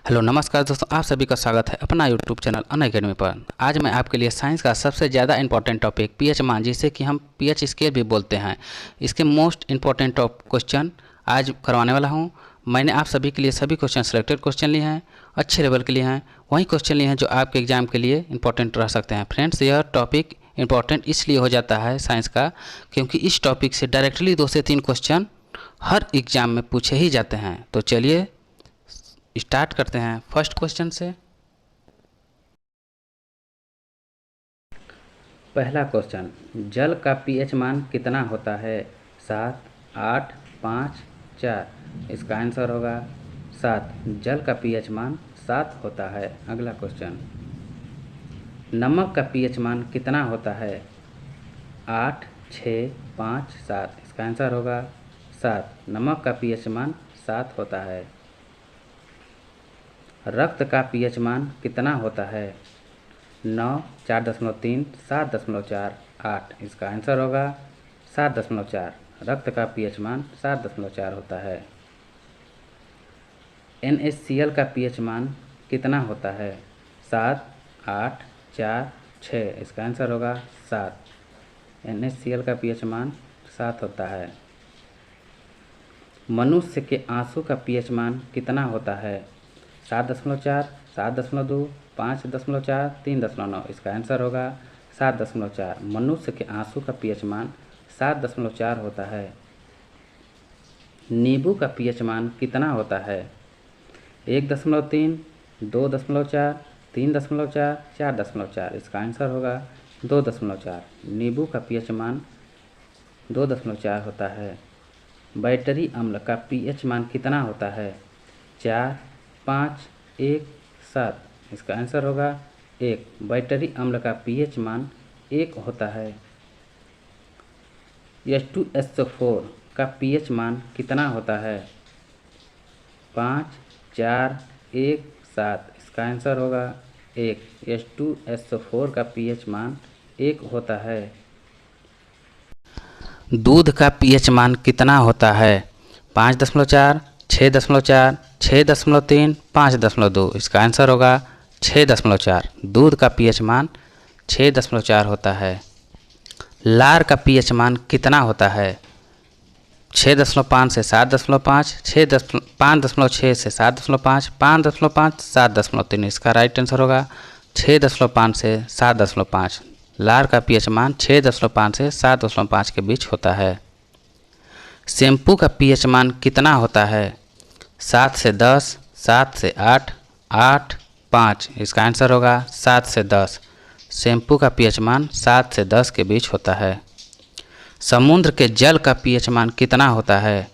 Hello नमस्कार दोस्तों, आप सभी का स्वागत है अपना यूट्यूब चैनल अन अकेडमी पर। आज मैं आपके लिए साइंस का सबसे ज़्यादा इंपॉर्टेंट टॉपिक पीएच मान, जिसे कि हम पीएच स्केल भी बोलते हैं, इसके मोस्ट इंपॉर्टेंट क्वेश्चन आज करवाने वाला हूं। मैंने आप सभी के लिए सभी क्वेश्चन सिलेक्टेड क्वेश्चन लिए हैं, अच्छे लेवल के लिए हैं, वही क्वेश्चन लिए हैं जो आपके एग्जाम के लिए इंपॉर्टेंट रह सकते हैं। फ्रेंड्स, यह टॉपिक इंपॉर्टेंट इसलिए हो जाता है साइंस का, क्योंकि इस टॉपिक से डायरेक्टली 2 से 3 क्वेश्चन हर एग्जाम में पूछे ही जाते हैं। तो चलिए स्टार्ट करते हैं फर्स्ट क्वेश्चन से। पहला क्वेश्चन, जल का पीएच मान कितना होता है? 7, 8, 5, 4। इसका आंसर होगा 7। जल का पीएच मान 7 होता है। अगला क्वेश्चन, नमक का पीएच मान कितना होता है? 8, 6, 5, 7। इसका आंसर होगा 7। नमक का पीएच मान 7 होता है। रक्त का पीएच मान कितना होता है? 9, 4.3, 7.4, 8। इसका आंसर होगा 7.4। रक्त का पीएच मान 7.4 होता है। NaCl का पीएच मान कितना होता है? 7, 8, 4, 6। इसका आंसर होगा 7। NaCl का पीएच मान 7 होता है। मनुष्य के आंसू का पीएच मान कितना होता है? 7.4, 7.2, 5.4, 3.9। इसका आंसर होगा 7.4। मनुष्य के आंसू का पीएच मान 7.4 होता है। नींबू का पीएच मान कितना होता है? 1.3, 2.4, 3.4, 4.4। इसका आंसर होगा 2.4। नींबू का पीएच मान 2.4 होता है। बैटरी अम्ल का पीएच मान कितना होता है? 4, 5, 1, 7। इसका आंसर होगा 1। बैटरी अम्ल का पीएच मान 1 होता है। H2SO4 का पीएच मान कितना होता है? 5, 4, 1, 7। इसका आंसर होगा 1। H2SO4 का पीएच मान 1 होता है। दूध का पीएच मान कितना होता है? 5.4, 6.4, 6.3, 5.2। इसका आंसर होगा 6.4। दूध का पीएच मान 6.4 होता है। लार का पीएच मान कितना होता है? 6.5 से 7.5, 5.6 से 7.5, 5.5, 7.3। इसका राइट आंसर होगा 6.5 से 7.5। लार का पीएच मान 6.5 से 7.5 के बीच होता है। शैम्पू का पीएच मान कितना होता है? 7 से 10, 7 से 8, 8, 5। इसका आंसर होगा 7 से 10। शैम्पू का पीएच मान 7 से 10 के बीच होता है। समुद्र के जल का पीएच मान कितना होता है?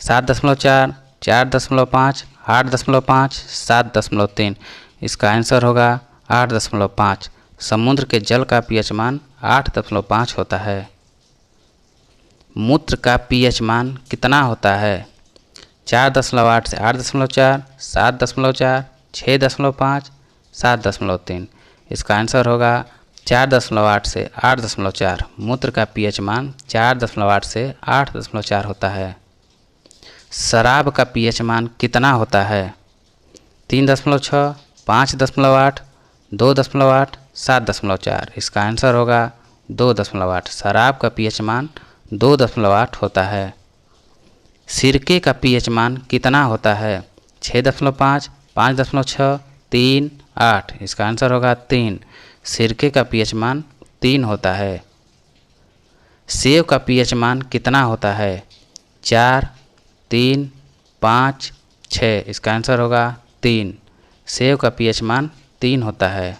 7.4, 4.5, 8.5, 7.3। इसका आंसर होगा 8.5। समुद्र के जल का पीएच मान 8.5 होता है। मूत्र का पीएच मान कितना होता है? 4.8 से 8.4, 7.4, 6.5, 7.3। इसका आंसर होगा 4.8 से 8.4। मूत्र का पीएच मान 4.8 से 8.4 होता है। शराब का पीएच मान कितना होता है? 3.6, 5.8, 2.8, 7.4। इसका आंसर होगा 2.8। शराब का पीएच मान 2.8 होता है। सिरके का पीएच मान कितना होता है? 6.5, 5.6, 3, 8। इसका आंसर होगा 3। सिरके का पीएच मान 3 होता है। सेव का पीएच मान कितना होता है? 4, 3, 5, 6। इसका आंसर होगा 3। सेव का पीएच मान 3 होता है।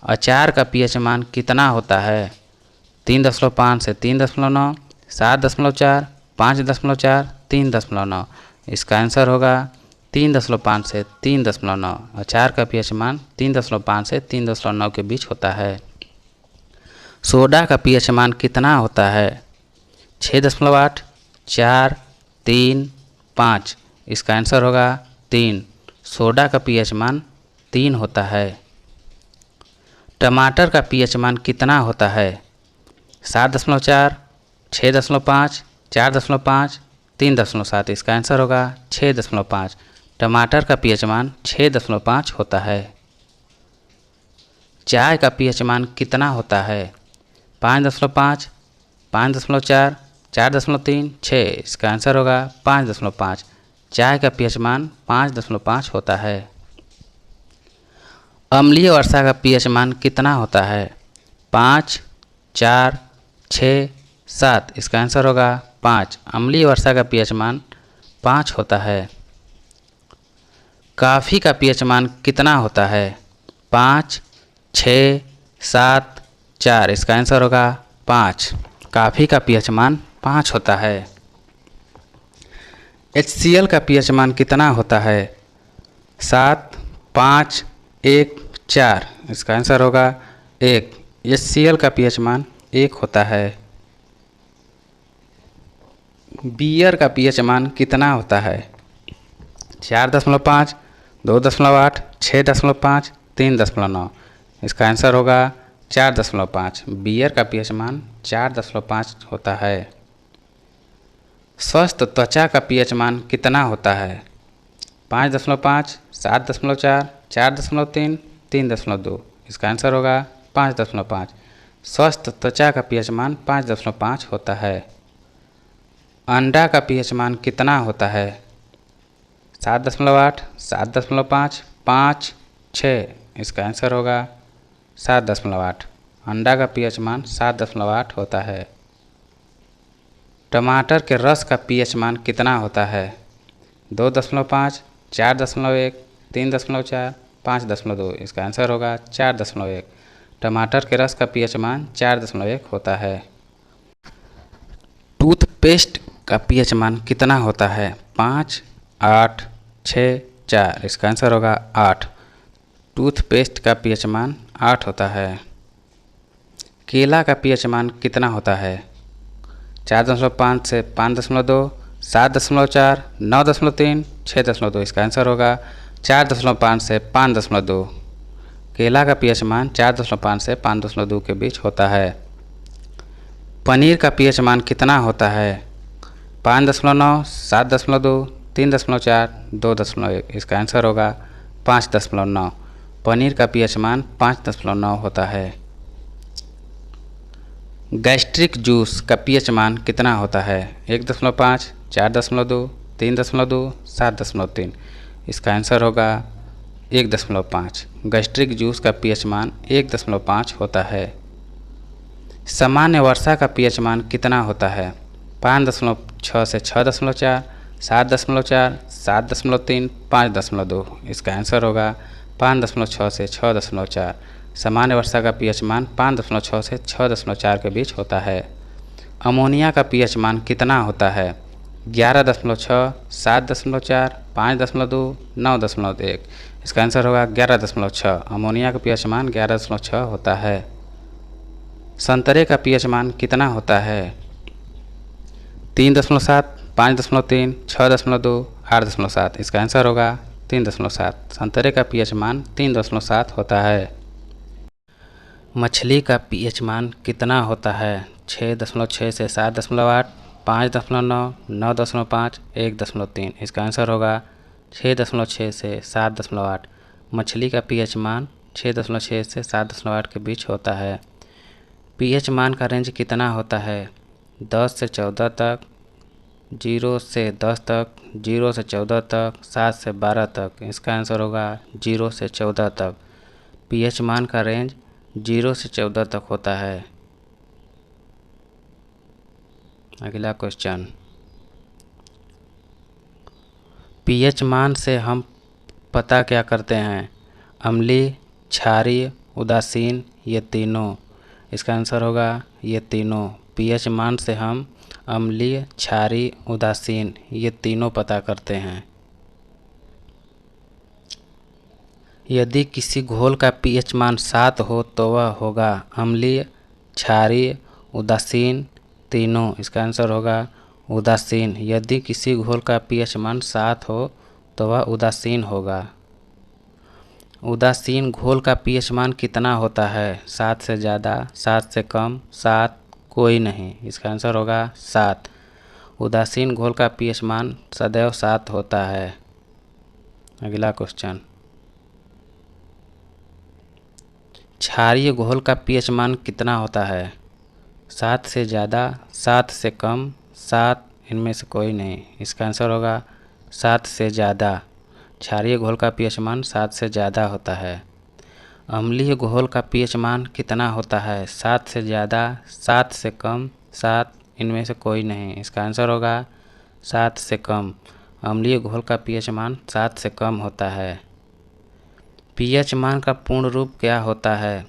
अचार का पीएच मान कितना होता है? 3.5 से 3.9, 7.4, 5.4, 3.9। इसका आंसर होगा 3.5 से 3.9। अचार का पीएच मान 3.5 से 3.9 के बीच होता है। सोडा का पीएच मान कितना होता है? 6.8, 4, 3, 5। इसका आंसर होगा 3। सोडा का पीएच मान 3 होता है। टमाटर का पीएच मान कितना होता है? 7.4, 6.5, 4.5, 3.7। इसका आंसर होगा 6.5। टमाटर का पीएच मान 6.5 होता है। चाय का पीएच मान कितना होता है? 5.5, 5.4, 4.3, 6। इसका आंसर होगा 5.5। चाय का पीएच मान 5.5 होता है। अम्लीय वर्षा का पीएच मान कितना होता है? 5, 4, 6, 7। इसका आंसर होगा 5। अम्लीय वर्षा का पीएच मान 5 होता है। कॉफ़ी का पीएच मान कितना होता है? 5, 6, 7, 4। इसका आंसर होगा 5। कॉफ़ी का पीएच मान 5 होता है। HCl का पीएच मान कितना होता है? 7, 5, 1, 4। इसका आंसर होगा 1। HCl का पीएच मान 1 होता है। बियर का पीएच मान कितना होता है? 4.5, 2.8, 6.5, 3.9। इसका आंसर होगा 4.5। बियर का पीएच मान 4.5 होता है। स्वस्थ त्वचा का पीएच मान कितना होता है? 5.5, 7.4, 4.3, 3.2। इसका आंसर होगा 5.5। स्वस्थ त्वचा का पीएच मान 5.5 होता है। अंडा का पीएच मान कितना होता है? 7.8, 7.5, 5, 6। इसका आंसर होगा 7.8। अंडा का पीएच मान 7.8 होता है। टमाटर के रस का पीएच मान कितना होता है? 2.5, 4.1, 3.4, 5.2। इसका आंसर होगा 4.1। टमाटर के रस का पीएच मान 4.1 होता है। टूथपेस्ट का पीएच मान कितना होता है? 5, 8, 6, 4। इसका आंसर होगा 8। टूथपेस्ट का पीएच मान 8 होता है। केला का पीएच मान कितना होता है? 4.5 से 5.2, 7.4, 9.3, 6.2। इसका आंसर होगा 4.5 से 5.2। केला का पीएच मान 4.5 से 5.2 के बीच होता है। पनीर का पीएच मान कितना होता है? 5.9, 7.2, 3.4, 2.1। इसका आंसर होगा 5.9। पनीर का पीएच मान 5.9 होता है। गैस्ट्रिक जूस का पीएच मान कितना होता है? 1.5, 4.2, 3.2, 7.3। इसका आंसर होगा 1.5। गैस्ट्रिक जूस का पीएच मान 1.5 होता है। सामान्य वर्षा का पीएच मान कितना होता है? 5.6 से 6.4, 7.4, 7.3, 5.2। इसका आंसर होगा 5.6 से 6.4। सामान्य वर्षा का पीएच मान 5.6 से 6.4 के बीच होता है। अमोनिया का पीएच मान कितना होता है? 11.6, 7.4, 5.2, 9.1। इसका आंसर होगा 11.6। अमोनिया का पीएच मान 11.6 होता है। संतरे का पीएच मान कितना होता है? 3.7, 5.3, 6.2, 8.7। इसका आंसर होगा 3.7। संतरे का पीएच मान 3.7 होता है। मछली का पीएच मान कितना होता है? 6.6 से 7.8, 5.9, 9.5, 1.3। इसका आंसर होगा 6.6 से 7.8। मछली का पीएच मान 6.6 से 7.8 के बीच होता है। पीएच मान का रेंज कितना होता है? 10 से 14 तक, 0 से 10 तक, 0 से 14 तक, 7 से 12 तक। इसका आंसर होगा 0 से 14 तक। पीएच मान का रेंज 0 से 14 तक होता है। अगला क्वेश्चन, पीएच मान से हम पता क्या करते हैं? अम्लीय, क्षारीय, उदासीन, ये तीनों। इसका आंसर होगा ये तीनों। पीएच मान से हम अम्लीय, क्षारीय, उदासीन ये तीनों पता करते हैं। यदि किसी घोल का पीएच मान 7 हो तो वह होगा अम्लीय, क्षारीय, उदासीन, तीनों। इसका आंसर होगा उदासीन। यदि किसी घोल का पीएच मान 7 हो तो वह उदासीन होगा। उदासीन घोल का पीएच मान कितना होता है? 7 से ज़्यादा, 7 से कम, 7, कोई नहीं। इसका आंसर होगा 7। उदासीन घोल का पीएच मान सदैव 7 होता है। अगला क्वेश्चन, क्षारीय घोल का पीएच मान कितना होता है? 7 से ज़्यादा, 7 से कम, 7 इनमें से कोई नहीं। इसका आंसर होगा 7 से ज़्यादा। क्षारीय घोल का पीएच मान 7 से ज़्यादा होता है। अम्लीय घोल का पीएच मान कितना होता है? 7 से ज़्यादा, 7 से कम, 7 इनमें से कोई नहीं। इसका आंसर होगा 7 से कम। अम्लीय घोल का पीएच मान 7 से कम होता है। पीएच मान का पूर्ण रूप क्या होता है?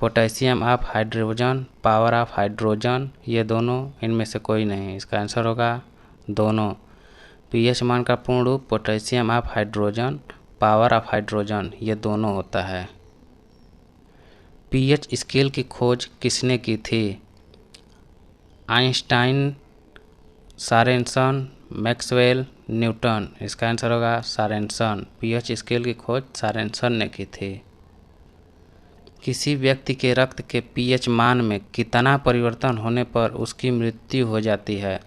Potassium of hydrogen, power of hydrogen, ये दोनों इनमें से कोई नहीं। इसका आंसर होगा दोनों। पीएच मान का पूर्ण रूप potassium of hydrogen, power of hydrogen, ये दोनों होता है। पीएच स्केल की खोज किसने की थी? Einstein, Sorensen, Maxwell, Newton. इसका आंसर होगा सोरेनसन। पीएच स्केल की खोज सोरेनसन ने की थी। किसी व्यक्ति के रक्त के पीएच मान में कितना परिवर्तन होने पर उसकी मृत्यु हो जाती है?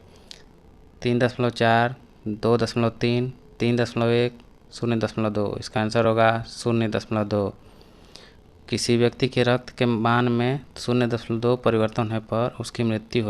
3.4, 2.3, 3.1, 0.2। इसका आंसर होगा 0.2। किसी व्यक्ति के रक्त के मान में 0.2 परिवर्तन होने पर उसकी मृत्यु